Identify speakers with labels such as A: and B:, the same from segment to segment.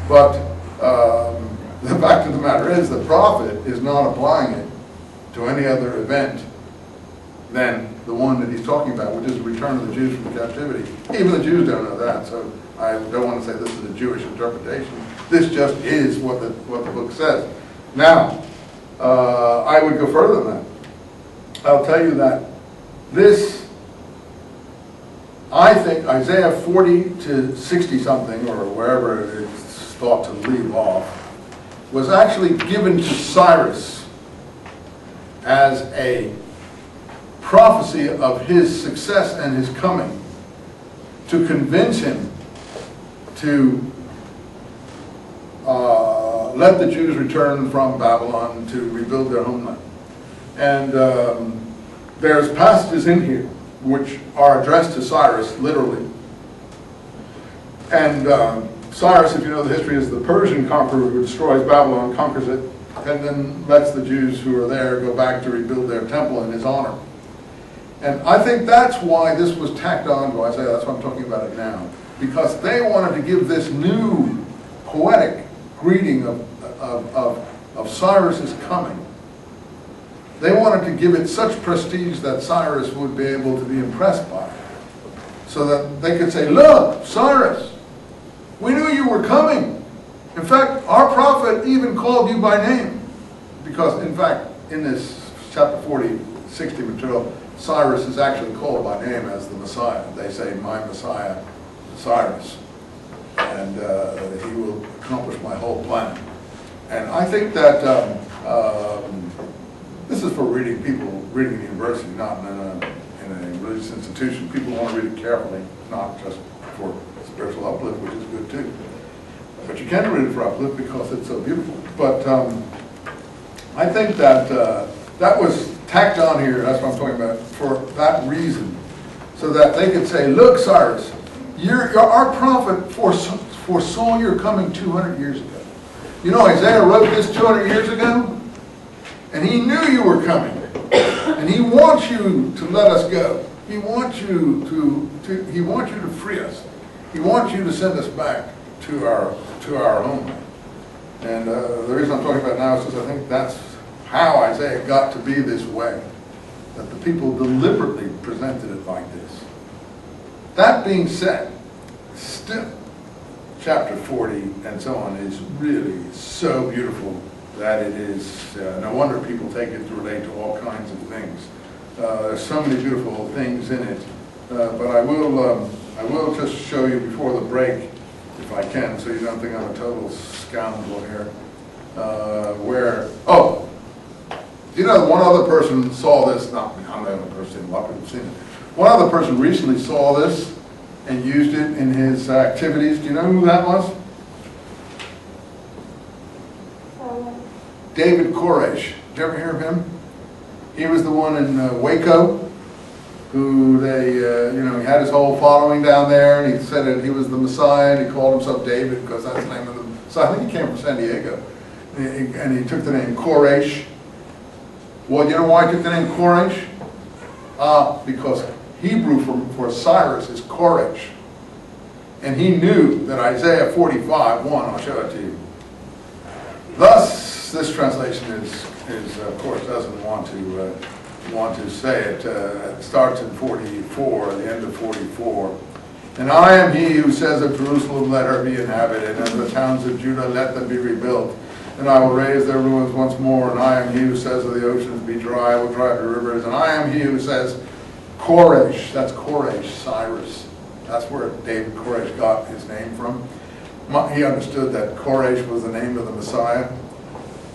A: But the fact of the matter is the prophet is not applying it to any other event than the one that he's talking about, which is the return of the Jews from captivity. Even the Jews don't know that, so I don't want to say this is a Jewish interpretation. This just is what the book says. Now, I would go further than that. I'll tell you that this, I think Isaiah 40 to 60 something, or wherever it's thought to leave off, was actually given to Cyrus as a prophecy of his success and his coming, to convince him to let the Jews return from Babylon to rebuild their homeland. And there's passages in here which are addressed to Cyrus, literally. And Cyrus, if you know the history, is the Persian conqueror who destroys Babylon, conquers it, and then lets the Jews who are there go back to rebuild their temple in his honor. And I think that's why this was tacked on to Isaiah. That's why I'm talking about it now. Because they wanted to give this new poetic greeting of Cyrus's coming. They wanted to give it such prestige that Cyrus would be able to be impressed by it. So that they could say, look, Cyrus, we knew you were coming. In fact, our prophet even called you by name. Because, in fact, in this chapter 40, 60 material, Cyrus is actually called by name as the Messiah. They say, my Messiah, Cyrus. And he will accomplish my whole plan. And I think that this is for reading people reading in university, not in a religious institution. People want to read it carefully, not just for spiritual uplift, which is good too. But you can read it for uplift because it's so beautiful. But I think that that was tacked on here, that's what I'm talking about, for that reason. So that they could say, look, Cyrus, our prophet foresaw your coming 200 years ago. You know, Isaiah wrote this 200 years ago, and he knew you were coming. And he wants you to let us go. He wants you to free us. He wants you to send us back to our homeland. And the reason I'm talking about it now is because I think that's how Isaiah got to be this way. That the people deliberately presented it like this. That being said, still, chapter 40 and so on is really so beautiful that it is, no wonder people take it to relate to all kinds of things. There's so many beautiful things in it. But I will just show you before the break, if I can, so you don't think I'm a total scoundrel here. You know, one other person saw this, I'm the only person, a lot of people have seen it. One other person recently saw this and used it in his activities. Do you know who that was? David Koresh. Did you ever hear of him? He was the one in Waco who they, he had his whole following down there, and he said that he was the Messiah, and he called himself David because that's the name of them. So I think he came from San Diego. And he took the name Koresh. Well, you know why he took the name Koresh? Because Hebrew for Cyrus is Koresh. And he knew that Isaiah 45:1, I'll show it to you. Thus, this translation is of course, doesn't want to say it. It starts in 44, the end of 44. And I am he who says of Jerusalem, let her be inhabited, and of the towns of Judah, let them be rebuilt. And I will raise their ruins once more, and I am he who says of the oceans, be dry, I will drive the rivers. And I am he who says, Koresh, that's Koresh, Cyrus. That's where David Koresh got his name from. He understood that Koresh was the name of the Messiah.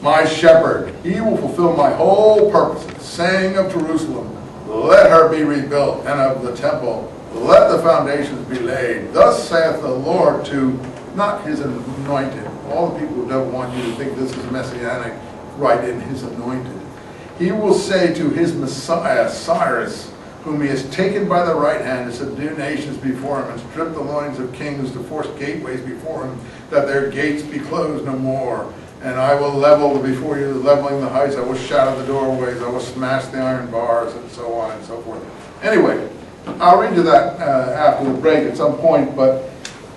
A: My shepherd, he will fulfill my whole purposes, saying of Jerusalem, let her be rebuilt, and of the temple, let the foundations be laid. Thus saith the Lord to, not his anointed. All the people who don't want you to think this is messianic, write in his anointed. He will say to his Messiah, Cyrus, whom he has taken by the right hand to subdue nations before him, and strip the loins of kings, to force gateways before him, that their gates be closed no more. And I will level before you, leveling the heights. I will shatter the doorways. I will smash the iron bars, and so on and so forth. Anyway, I'll read you that after the break at some point, but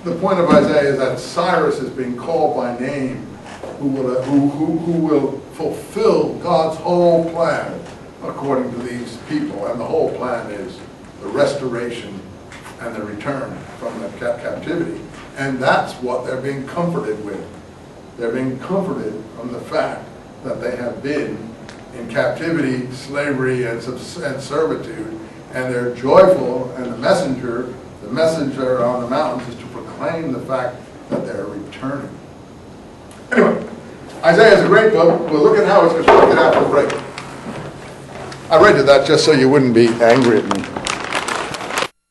A: the point of Isaiah is that Cyrus is being called by name, who will fulfill God's whole plan according to these people. And the whole plan is the restoration and the return from the captivity. And that's what they're being comforted with. They're being comforted from the fact that they have been in captivity, slavery, and servitude, and they're joyful, and the messenger on the mountains is to proclaim the fact that they're returning. Anyway, Isaiah is a great book. We'll look at how it's constructed after the break. I read you that just so you wouldn't be angry at me.